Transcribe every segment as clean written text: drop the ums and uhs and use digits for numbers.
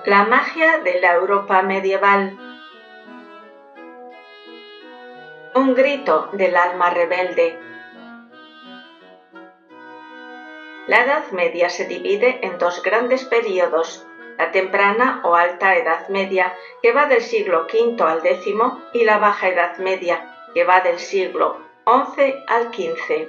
La magia de la Europa medieval. Un grito del alma rebelde. La Edad Media se divide en dos grandes períodos, la temprana o alta Edad Media, que va del siglo V al X, y la baja Edad Media, que va del siglo XI al XV.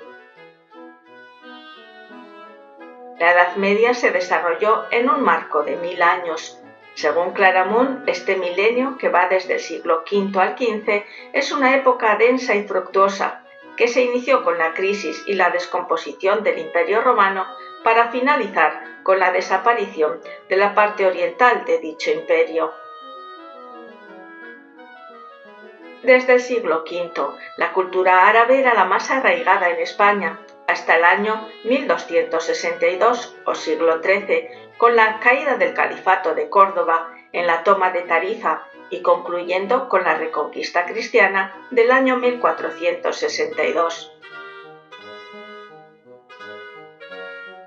La Edad Media se desarrolló en un marco de 1000 años. Según Claramunt, este milenio, que va desde el siglo V al XV, es una época densa y fructuosa, que se inició con la crisis y la descomposición del Imperio Romano para finalizar con la desaparición de la parte oriental de dicho imperio. Desde el siglo V, la cultura árabe era la más arraigada en España, hasta el año 1262 o siglo XIII, con la caída del Califato de Córdoba en la toma de Tarifa y concluyendo con la Reconquista cristiana del año 1462.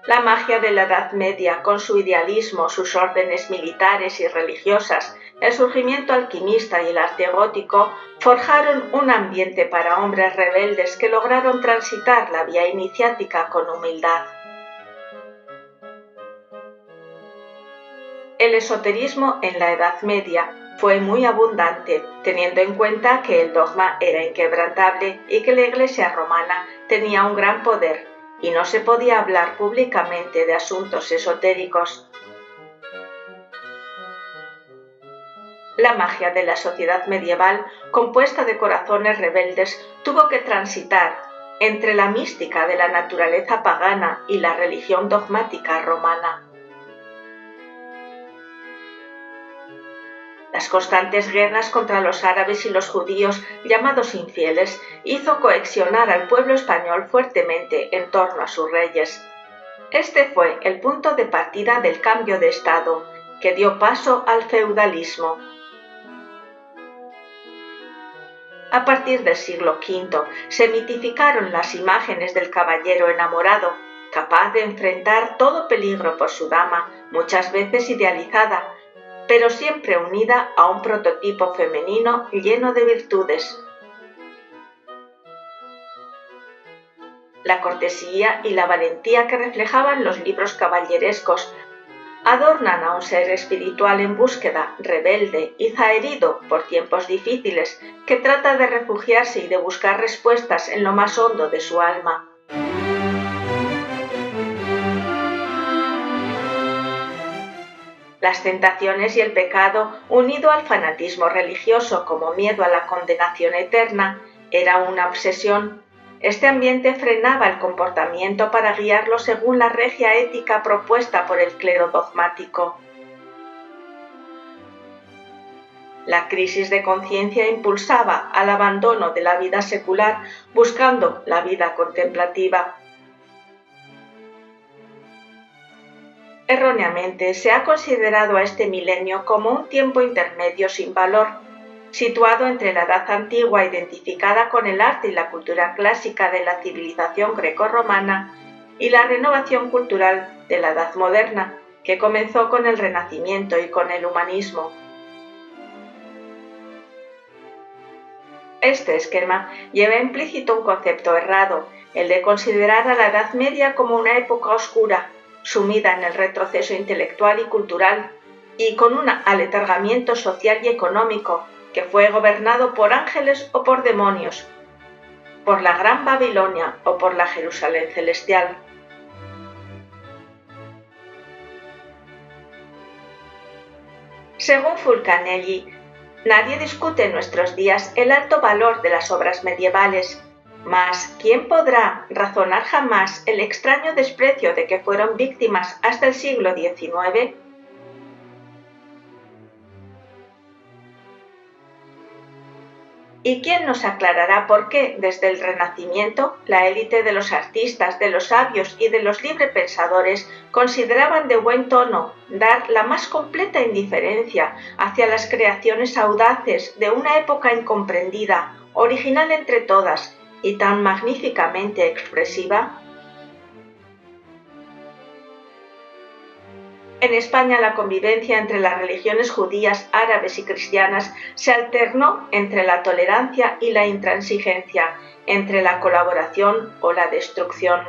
La magia de la Edad Media, con su idealismo, sus órdenes militares y religiosas, el surgimiento alquimista y el arte gótico, forjaron un ambiente para hombres rebeldes que lograron transitar la vía iniciática con humildad. El esoterismo en la Edad Media fue muy abundante, teniendo en cuenta que el dogma era inquebrantable y que la Iglesia romana tenía un gran poder, y no se podía hablar públicamente de asuntos esotéricos. La magia de la sociedad medieval, compuesta de corazones rebeldes, tuvo que transitar entre la mística de la naturaleza pagana y la religión dogmática romana. Las constantes guerras contra los árabes y los judíos, llamados infieles, hizo cohesionar al pueblo español fuertemente en torno a sus reyes. Este fue el punto de partida del cambio de Estado, que dio paso al feudalismo. A partir del siglo V se mitificaron las imágenes del caballero enamorado, capaz de enfrentar todo peligro por su dama, muchas veces idealizada, pero siempre unida a un prototipo femenino lleno de virtudes. La cortesía y la valentía que reflejaban los libros caballerescos adornan a un ser espiritual en búsqueda, rebelde y zaherido por tiempos difíciles, que trata de refugiarse y de buscar respuestas en lo más hondo de su alma. Las tentaciones y el pecado, unido al fanatismo religioso como miedo a la condenación eterna, era una obsesión. Este ambiente frenaba el comportamiento para guiarlo según la regia ética propuesta por el clero dogmático. La crisis de conciencia impulsaba al abandono de la vida secular, buscando la vida contemplativa. Erróneamente se ha considerado a este milenio como un tiempo intermedio sin valor, situado entre la Edad Antigua identificada con el arte y la cultura clásica de la civilización grecorromana y la renovación cultural de la Edad Moderna, que comenzó con el Renacimiento y con el humanismo. Este esquema lleva implícito un concepto errado, el de considerar a la Edad Media como una época oscura, sumida en el retroceso intelectual y cultural, y con un aletargamiento social y económico, que fue gobernado por ángeles o por demonios, por la Gran Babilonia o por la Jerusalén celestial. Según Fulcanelli, nadie discute en nuestros días el alto valor de las obras medievales, mas ¿quién podrá razonar jamás el extraño desprecio de que fueron víctimas hasta el siglo XIX? ¿Y quién nos aclarará por qué, desde el Renacimiento, la élite de los artistas, de los sabios y de los librepensadores consideraban de buen tono dar la más completa indiferencia hacia las creaciones audaces de una época incomprendida, original entre todas y tan magníficamente expresiva? En España la convivencia entre las religiones judías, árabes y cristianas se alternó entre la tolerancia y la intransigencia, entre la colaboración o la destrucción.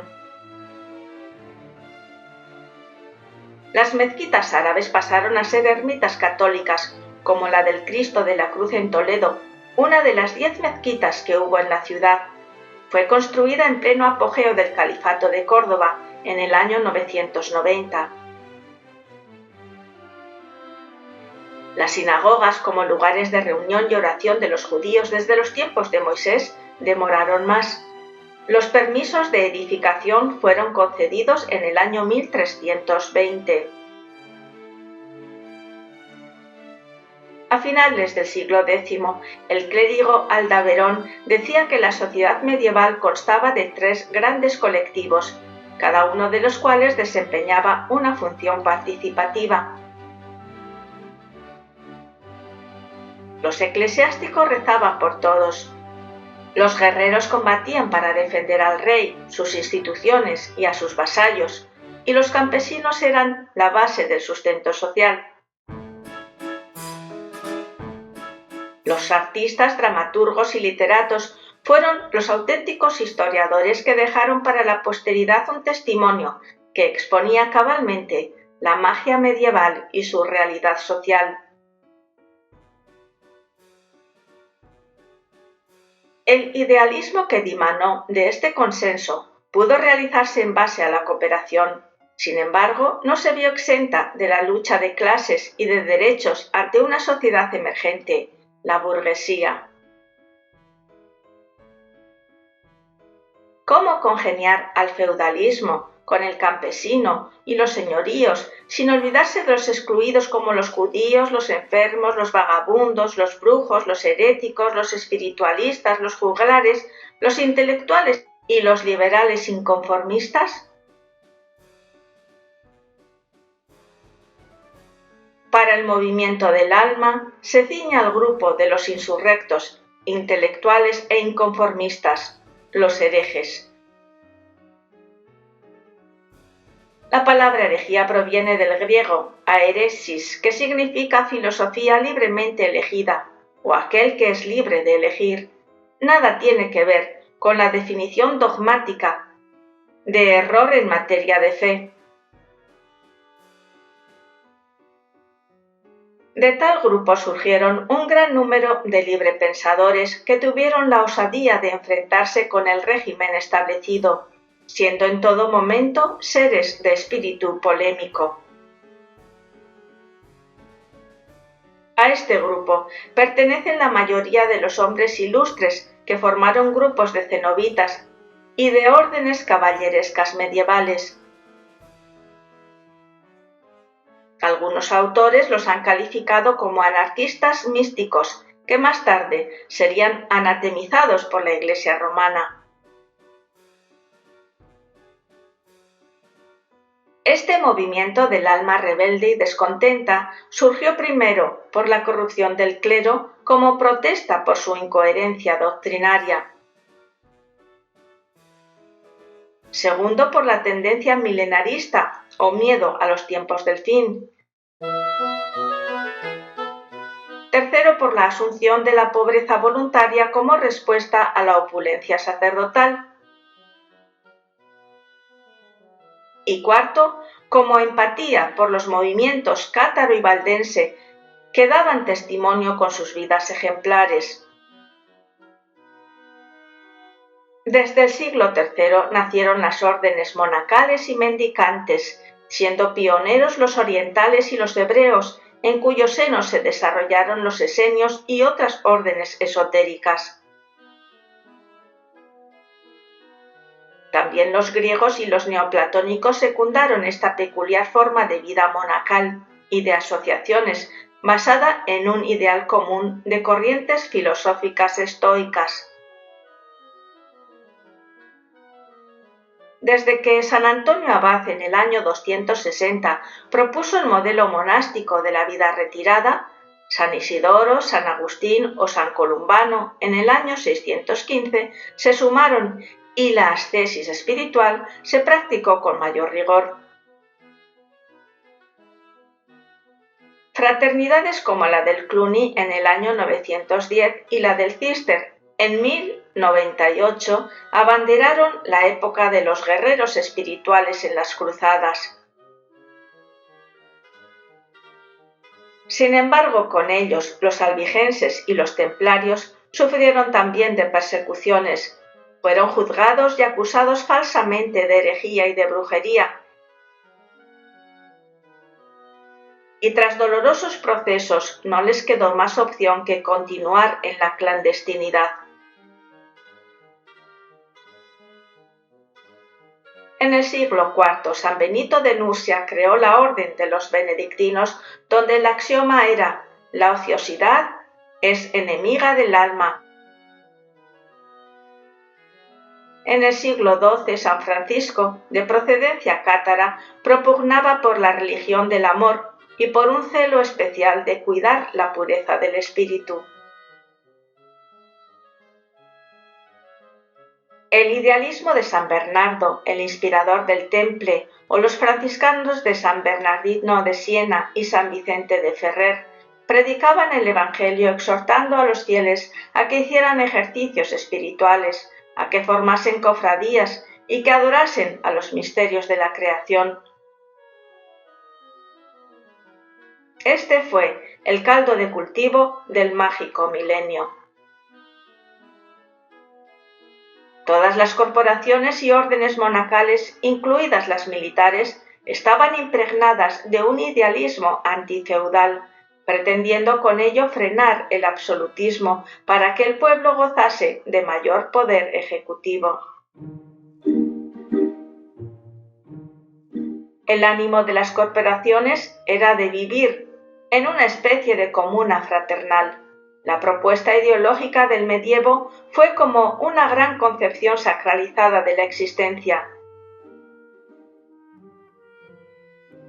Las mezquitas árabes pasaron a ser ermitas católicas, como la del Cristo de la Cruz en Toledo, una de las 10 mezquitas que hubo en la ciudad. Fue construida en pleno apogeo del Califato de Córdoba, en el año 990. Las sinagogas, como lugares de reunión y oración de los judíos desde los tiempos de Moisés, demoraron más. Los permisos de edificación fueron concedidos en el año 1320. A finales del siglo X, el clérigo Aldaverón decía que la sociedad medieval constaba de 3 grandes colectivos, cada uno de los cuales desempeñaba una función participativa. Los eclesiásticos rezaban por todos. Los guerreros combatían para defender al rey, sus instituciones y a sus vasallos, y los campesinos eran la base del sustento social. Los artistas, dramaturgos y literatos fueron los auténticos historiadores que dejaron para la posteridad un testimonio que exponía cabalmente la magia medieval y su realidad social. El idealismo que dimanó de este consenso pudo realizarse en base a la cooperación. Sin embargo, no se vio exenta de la lucha de clases y de derechos ante una sociedad emergente, la burguesía. ¿Cómo congeniar al feudalismo con el campesino y los señoríos, sin olvidarse de los excluidos como los judíos, los enfermos, los vagabundos, los brujos, los heréticos, los espiritualistas, los juglares, los intelectuales y los liberales inconformistas? Para el movimiento del alma se ciñe al grupo de los insurrectos, intelectuales e inconformistas, los herejes. La palabra herejía proviene del griego aeresis, que significa filosofía libremente elegida, o aquel que es libre de elegir. Nada tiene que ver con la definición dogmática de error en materia de fe. De tal grupo surgieron un gran número de librepensadores que tuvieron la osadía de enfrentarse con el régimen establecido, siendo en todo momento seres de espíritu polémico. A este grupo pertenecen la mayoría de los hombres ilustres que formaron grupos de cenobitas y de órdenes caballerescas medievales. Algunos autores los han calificado como anarquistas místicos, que más tarde serían anatemizados por la Iglesia romana. Este movimiento del alma rebelde y descontenta surgió primero por la corrupción del clero como protesta por su incoherencia doctrinaria. Segundo, por la tendencia milenarista o miedo a los tiempos del fin. Tercero, por la asunción de la pobreza voluntaria como respuesta a la opulencia sacerdotal. Y cuarto, como empatía por los movimientos cátaro y valdense que daban testimonio con sus vidas ejemplares. Desde el siglo III nacieron las órdenes monacales y mendicantes, siendo pioneros los orientales y los hebreos, en cuyo seno se desarrollaron los esenios y otras órdenes esotéricas. También los griegos y los neoplatónicos secundaron esta peculiar forma de vida monacal y de asociaciones basada en un ideal común de corrientes filosóficas estoicas. Desde que San Antonio Abad en el año 260 propuso el modelo monástico de la vida retirada, San Isidoro, San Agustín o San Columbano en el año 615 se sumaron y la ascesis espiritual se practicó con mayor rigor. Fraternidades como la del Cluny en el año 910 y la del Cister en 1098 abanderaron la época de los guerreros espirituales en las cruzadas. Sin embargo, con ellos, los albigenses y los templarios sufrieron también de persecuciones. Fueron juzgados y acusados falsamente de herejía y de brujería. Y tras dolorosos procesos no les quedó más opción que continuar en la clandestinidad. En el siglo IV, San Benito de Nursia creó la orden de los benedictinos, donde el axioma era: la ociosidad es enemiga del alma. En el siglo XII, San Francisco, de procedencia cátara, propugnaba por la religión del amor y por un celo especial de cuidar la pureza del espíritu. El idealismo de San Bernardo, el inspirador del Temple, o los franciscanos de San Bernardino de Siena y San Vicente de Ferrer, predicaban el Evangelio exhortando a los fieles a que hicieran ejercicios espirituales, a que formasen cofradías y que adorasen a los misterios de la creación. Este fue el caldo de cultivo del mágico milenio. Todas las corporaciones y órdenes monacales, incluidas las militares, estaban impregnadas de un idealismo antifeudal, pretendiendo con ello frenar el absolutismo para que el pueblo gozase de mayor poder ejecutivo. El ánimo de las corporaciones era de vivir en una especie de comuna fraternal. La propuesta ideológica del medievo fue como una gran concepción sacralizada de la existencia.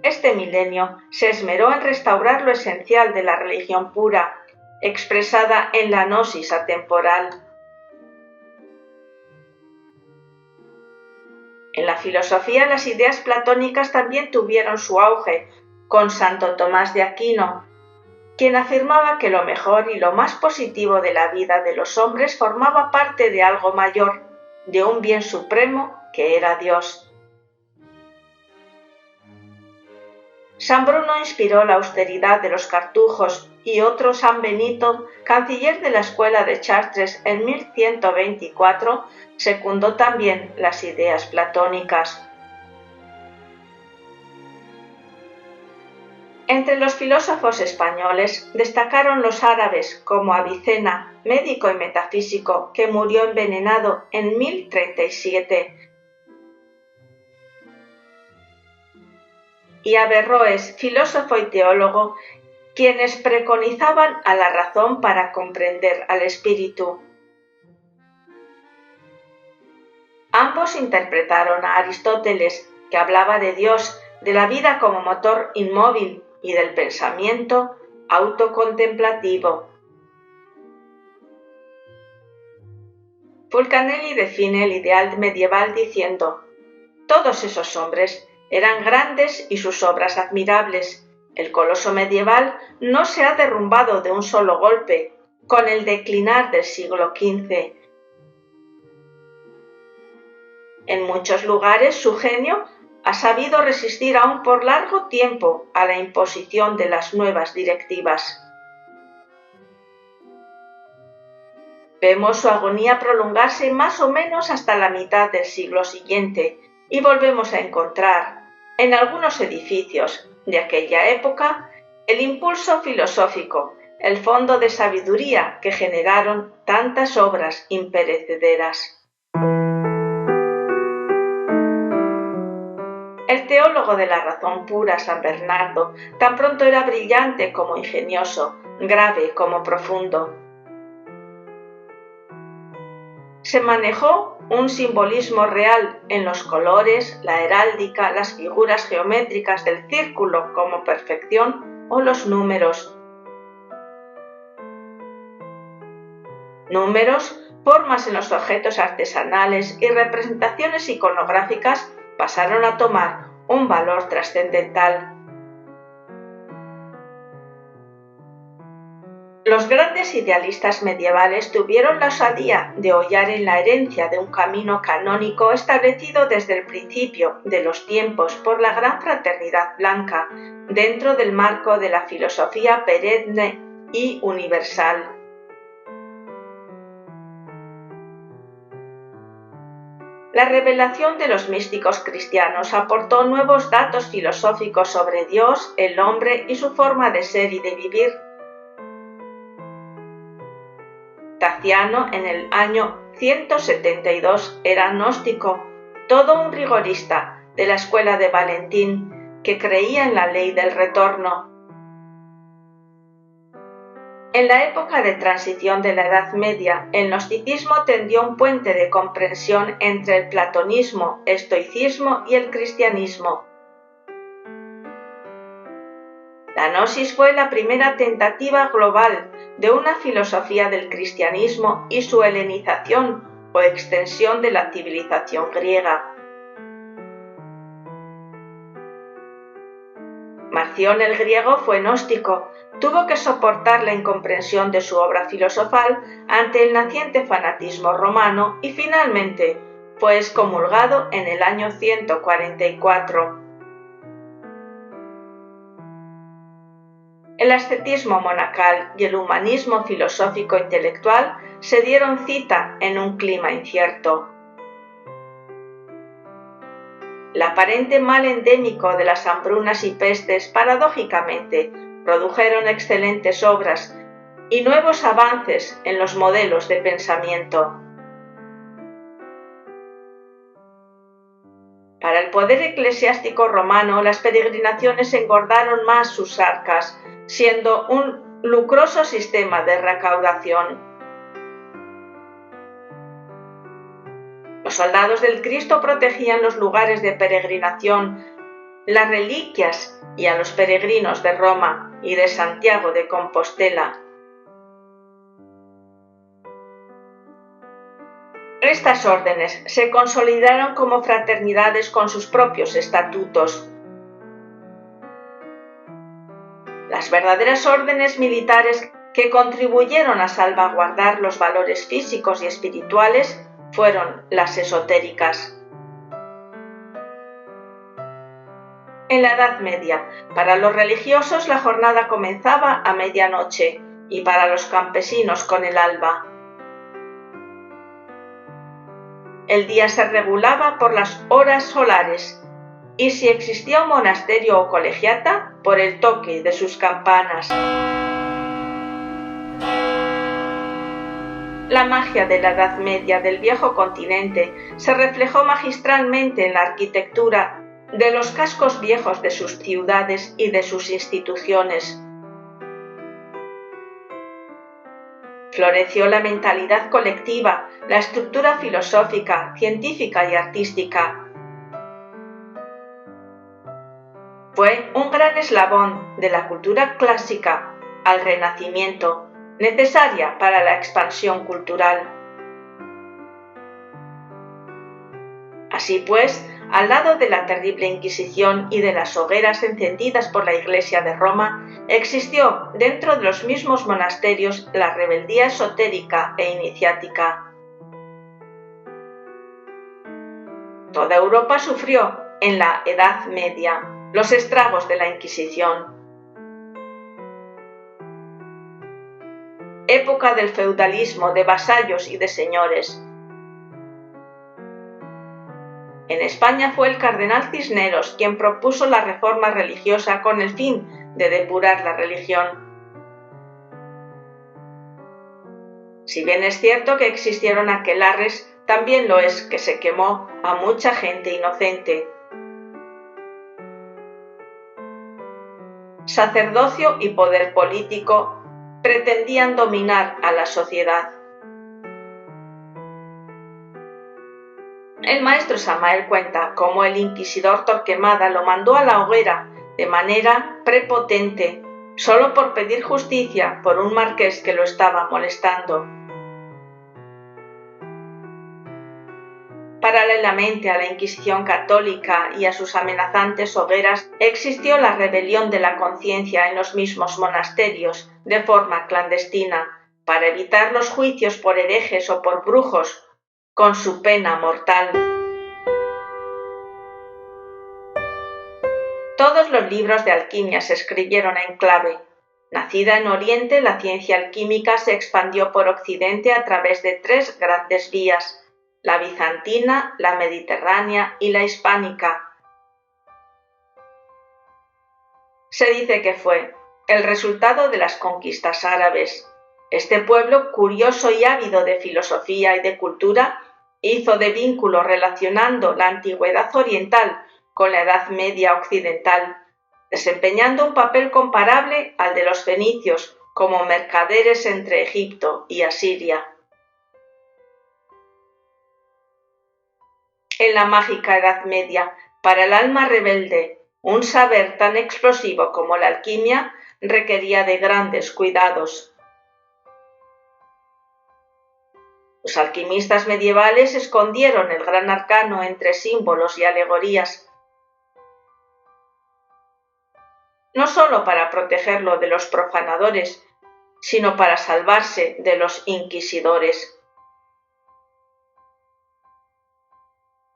Este milenio se esmeró en restaurar lo esencial de la religión pura, expresada en la gnosis atemporal. En la filosofía, las ideas platónicas también tuvieron su auge, con Santo Tomás de Aquino, quien afirmaba que lo mejor y lo más positivo de la vida de los hombres formaba parte de algo mayor, de un bien supremo que era Dios. San Bruno inspiró la austeridad de los cartujos y otro San Benito, canciller de la escuela de Chartres en 1124, secundó también las ideas platónicas. Entre los filósofos españoles destacaron los árabes como Avicena, médico y metafísico, que murió envenenado en 1037, y Averroes, filósofo y teólogo, quienes preconizaban a la razón para comprender al espíritu. Ambos interpretaron a Aristóteles, que hablaba de Dios, de la vida como motor inmóvil y del pensamiento autocontemplativo. Fulcanelli define el ideal medieval diciendo: todos esos hombres eran grandes y sus obras admirables. El coloso medieval no se ha derrumbado de un solo golpe, con el declinar del siglo XV. En muchos lugares su genio ha sabido resistir aún por largo tiempo a la imposición de las nuevas directivas. Vemos su agonía prolongarse más o menos hasta la mitad del siglo siguiente y volvemos a encontrar, en algunos edificios de aquella época, el impulso filosófico, el fondo de sabiduría que generaron tantas obras imperecederas. El teólogo de la razón pura, San Bernardo, tan pronto era brillante como ingenioso, grave como profundo. Se manejó un simbolismo real en los colores, la heráldica, las figuras geométricas del círculo como perfección o los números. Números, formas en los objetos artesanales y representaciones iconográficas pasaron a tomar un valor trascendental. Los grandes idealistas medievales tuvieron la osadía de hollar en la herencia de un camino canónico establecido desde el principio de los tiempos por la gran fraternidad blanca, dentro del marco de la filosofía perenne y universal. La revelación de los místicos cristianos aportó nuevos datos filosóficos sobre Dios, el hombre y su forma de ser y de vivir. Taciano, en el año 172, era gnóstico, todo un rigorista de la escuela de Valentín, que creía en la ley del retorno. En la época de transición de la Edad Media, el gnosticismo tendió un puente de comprensión entre el platonismo, estoicismo y el cristianismo. La gnosis fue la primera tentativa global de una filosofía del cristianismo y su helenización o extensión de la civilización griega. Marción el griego fue gnóstico, tuvo que soportar la incomprensión de su obra filosofal ante el naciente fanatismo romano y finalmente fue excomulgado en el año 144. El ascetismo monacal y el humanismo filosófico-intelectual se dieron cita en un clima incierto. El aparente mal endémico de las hambrunas y pestes, paradójicamente, produjeron excelentes obras y nuevos avances en los modelos de pensamiento. Para el poder eclesiástico romano, las peregrinaciones engordaron más sus arcas, siendo un lucroso sistema de recaudación. Los soldados del Cristo protegían los lugares de peregrinación, las reliquias y a los peregrinos de Roma y de Santiago de Compostela. Estas órdenes se consolidaron como fraternidades con sus propios estatutos. Las verdaderas órdenes militares que contribuyeron a salvaguardar los valores físicos y espirituales fueron las esotéricas. En la Edad Media, para los religiosos la jornada comenzaba a medianoche y para los campesinos con el alba. El día se regulaba por las horas solares y si existía un monasterio o colegiata, por el toque de sus campanas. La magia de la Edad Media del viejo continente se reflejó magistralmente en la arquitectura de los cascos viejos de sus ciudades y de sus instituciones. Floreció la mentalidad colectiva, la estructura filosófica, científica y artística. Fue un gran eslabón de la cultura clásica al Renacimiento, necesaria para la expansión cultural. Así pues, al lado de la terrible Inquisición y de las hogueras encendidas por la Iglesia de Roma, existió dentro de los mismos monasterios la rebeldía esotérica e iniciática. Toda Europa sufrió, en la Edad Media, los estragos de la Inquisición. Época del feudalismo, de vasallos y de señores. En España fue el cardenal Cisneros quien propuso la reforma religiosa con el fin de depurar la religión. Si bien es cierto que existieron aquelarres, también lo es que se quemó a mucha gente inocente. Sacerdocio y poder político pretendían dominar a la sociedad. El maestro Samael cuenta cómo el inquisidor Torquemada lo mandó a la hoguera de manera prepotente, solo por pedir justicia por un marqués que lo estaba molestando. Paralelamente a la Inquisición católica y a sus amenazantes hogueras, existió la rebelión de la conciencia en los mismos monasterios, de forma clandestina, para evitar los juicios por herejes o por brujos, con su pena mortal. Todos los libros de alquimia se escribieron en clave. Nacida en Oriente, la ciencia alquímica se expandió por Occidente a través de 3 grandes vías: la bizantina, la mediterránea y la hispánica. Se dice que fue el resultado de las conquistas árabes. Este pueblo, curioso y ávido de filosofía y de cultura, hizo de vínculo relacionando la antigüedad oriental con la Edad Media occidental, desempeñando un papel comparable al de los fenicios como mercaderes entre Egipto y Asiria. En la mágica Edad Media, para el alma rebelde, un saber tan explosivo como la alquimia requería de grandes cuidados. Los alquimistas medievales escondieron el gran arcano entre símbolos y alegorías, no solo para protegerlo de los profanadores, sino para salvarse de los inquisidores.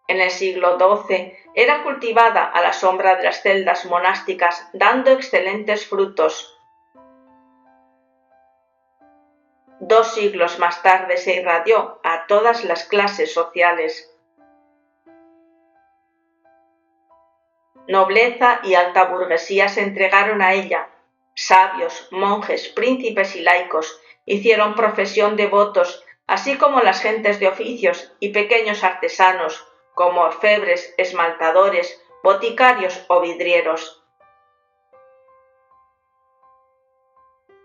En el siglo XII era cultivada a la sombra de las celdas monásticas, dando excelentes frutos. 2 siglos más tarde se irradió a todas las clases sociales. Nobleza y alta burguesía se entregaron a ella. Sabios, monjes, príncipes y laicos hicieron profesión de votos, así como las gentes de oficios y pequeños artesanos, como orfebres, esmaltadores, boticarios o vidrieros.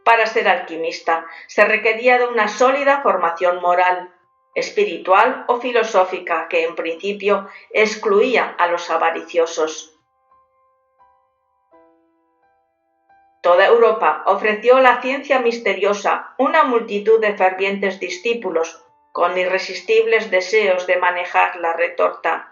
Para ser alquimista se requería de una sólida formación moral, espiritual o filosófica que en principio excluía a los avariciosos. Toda Europa ofreció la ciencia misteriosa una multitud de fervientes discípulos con irresistibles deseos de manejar la retorta.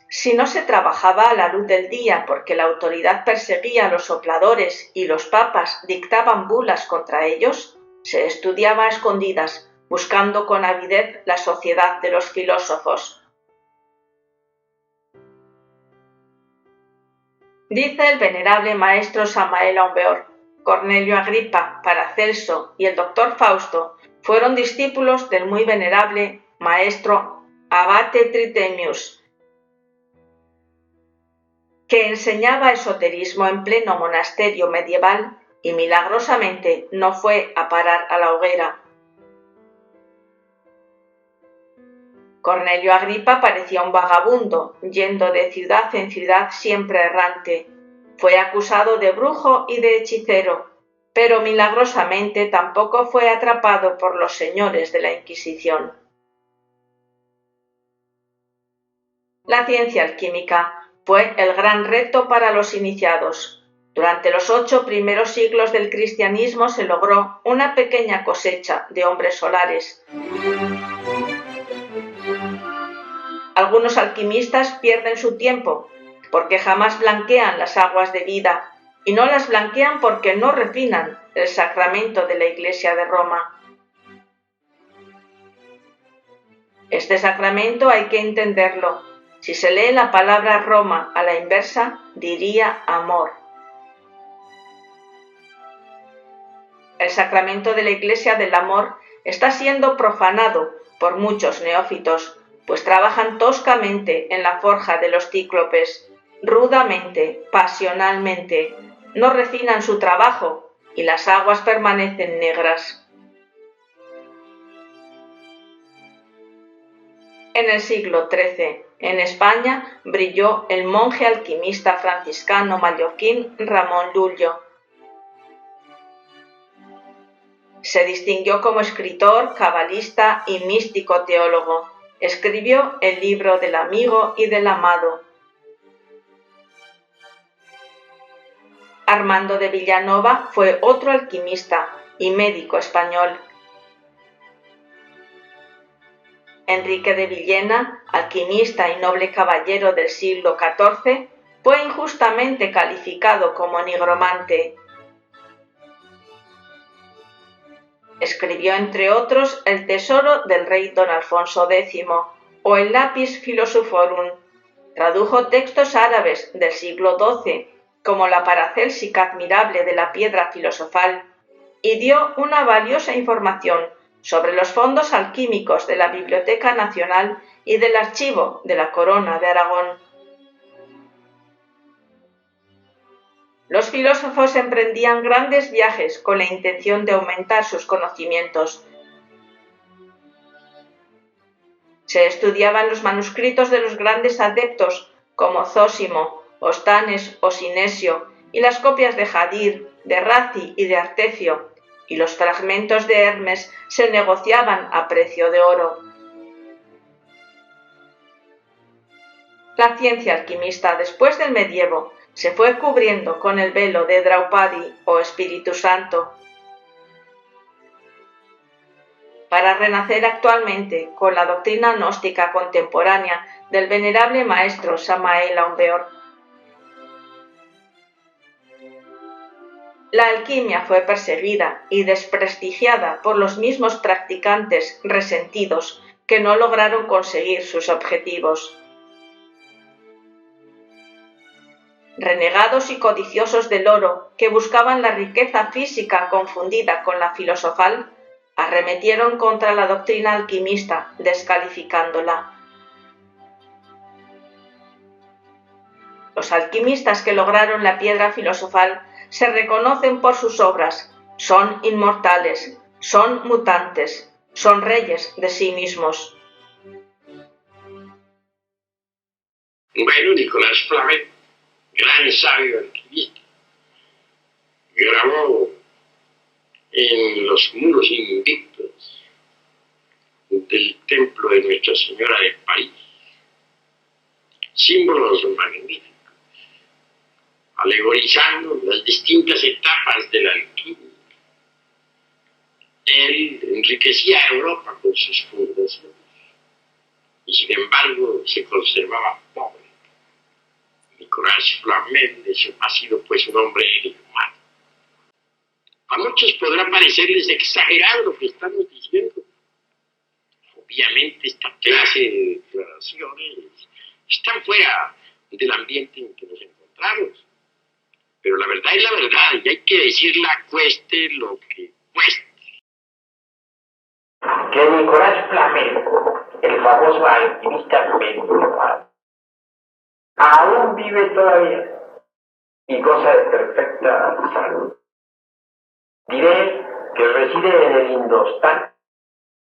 Si no se trabajaba a la luz del día porque la autoridad perseguía a los sopladores y los papas dictaban bulas contra ellos, se estudiaba a escondidas, buscando con avidez la sociedad de los filósofos. Dice el venerable maestro Samael Aumbeor: Cornelio Agripa, Paracelso y el doctor Fausto fueron discípulos del muy venerable maestro Abate Tritemius, que enseñaba esoterismo en pleno monasterio medieval y milagrosamente no fue a parar a la hoguera. Cornelio Agripa parecía un vagabundo, yendo de ciudad en ciudad siempre errante. Fue acusado de brujo y de hechicero, pero milagrosamente tampoco fue atrapado por los señores de la Inquisición. La ciencia alquímica fue el gran reto para los iniciados. Durante los 8 primeros siglos del cristianismo se logró una pequeña cosecha de hombres solares. Algunos alquimistas pierden su tiempo porque jamás blanquean las aguas de vida y no las blanquean porque no refinan el sacramento de la Iglesia de Roma. Este sacramento hay que entenderlo. Si se lee la palabra Roma a la inversa, diría amor. El sacramento de la Iglesia del amor está siendo profanado por muchos neófitos, pues trabajan toscamente en la forja de los cíclopes, rudamente, pasionalmente, no refinan su trabajo y las aguas permanecen negras. En el siglo XIII, en España, brilló el monje alquimista franciscano mallorquín Ramón Llull. Se distinguió como escritor, cabalista y místico teólogo. Escribió el libro del amigo y del amado. Armando de Villanova fue otro alquimista y médico español. Enrique de Villena, alquimista y noble caballero del siglo XIV, fue injustamente calificado como nigromante. Escribió, entre otros, El tesoro del rey don Alfonso X o el Lapis Philosophorum. Tradujo textos árabes del siglo XII, como la Paracélsica admirable de la piedra filosofal, y dio una valiosa información sobre los fondos alquímicos de la Biblioteca Nacional y del Archivo de la Corona de Aragón. Los filósofos emprendían grandes viajes con la intención de aumentar sus conocimientos. Se estudiaban los manuscritos de los grandes adeptos como Zósimo, Ostanes o Sinesio, y las copias de Jadir, de Razi y de Artecio, y los fragmentos de Hermes se negociaban a precio de oro. La ciencia alquimista después del medievo se fue cubriendo con el velo de Draupadi o Espíritu Santo, para renacer actualmente con la doctrina gnóstica contemporánea del venerable maestro Samael Aun Weor. La alquimia fue perseguida y desprestigiada por los mismos practicantes resentidos que no lograron conseguir sus objetivos. Renegados y codiciosos del oro que buscaban la riqueza física confundida con la filosofal, arremetieron contra la doctrina alquimista, descalificándola. Los alquimistas que lograron la piedra filosofal se reconocen por sus obras, son inmortales, son mutantes, son reyes de sí mismos. Bueno, Nicolás Flamel, gran sabio alquimista, grabó en los muros invictos del templo de Nuestra Señora de París símbolos magníficos, alegorizando las distintas etapas de la alquimia. Él enriquecía a Europa con sus fundaciones y sin embargo se conservaba pobre. Nicolás Flamel ha sido pues un hombre enigmático. A muchos podrá parecerles exagerado lo que estamos diciendo. Obviamente esta clase de declaraciones están fuera del ambiente en que nos encontramos. Pero la verdad es la verdad y hay que decirla cueste lo que cueste. Que Nicolás Flamel, el famoso alquimista medieval, aún vive todavía y goza de perfecta salud. Diré que reside en el Indostán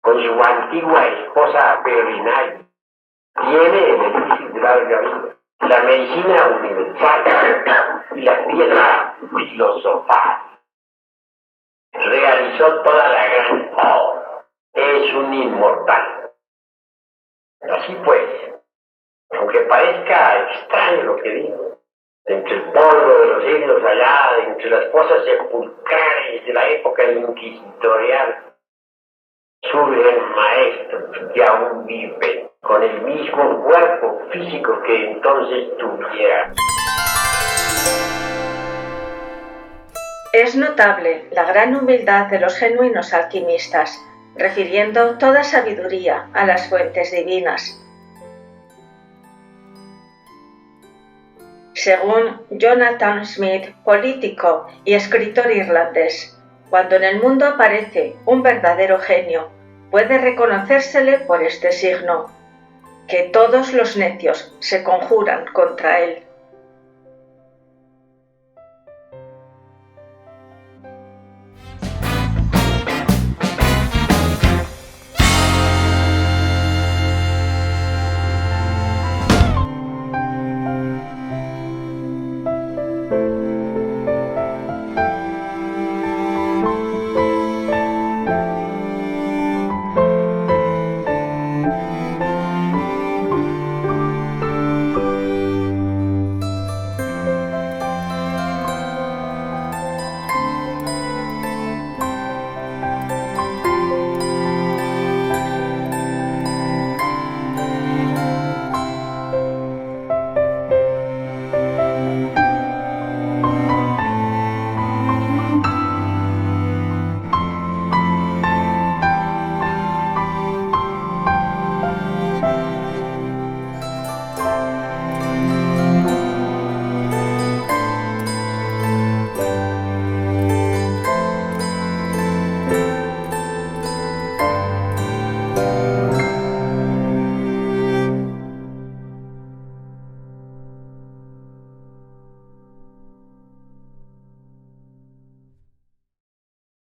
con su antigua esposa Berinay. Tiene el elixir de larga vida, la medicina universal y la piedra filosofal. Realizó toda la gran obra. Es un inmortal. Así pues, aunque parezca extraño lo que digo, entre el polvo de los siglos allá, entre las fosas sepulcrales de la época inquisitorial, surgen maestros que aún viven con el mismo cuerpo físico que entonces tuvieran. Es notable la gran humildad de los genuinos alquimistas, refiriendo toda sabiduría a las fuentes divinas. Según Jonathan Smith, político y escritor irlandés, cuando en el mundo aparece un verdadero genio, puede reconocérsele por este signo: que todos los necios se conjuran contra él.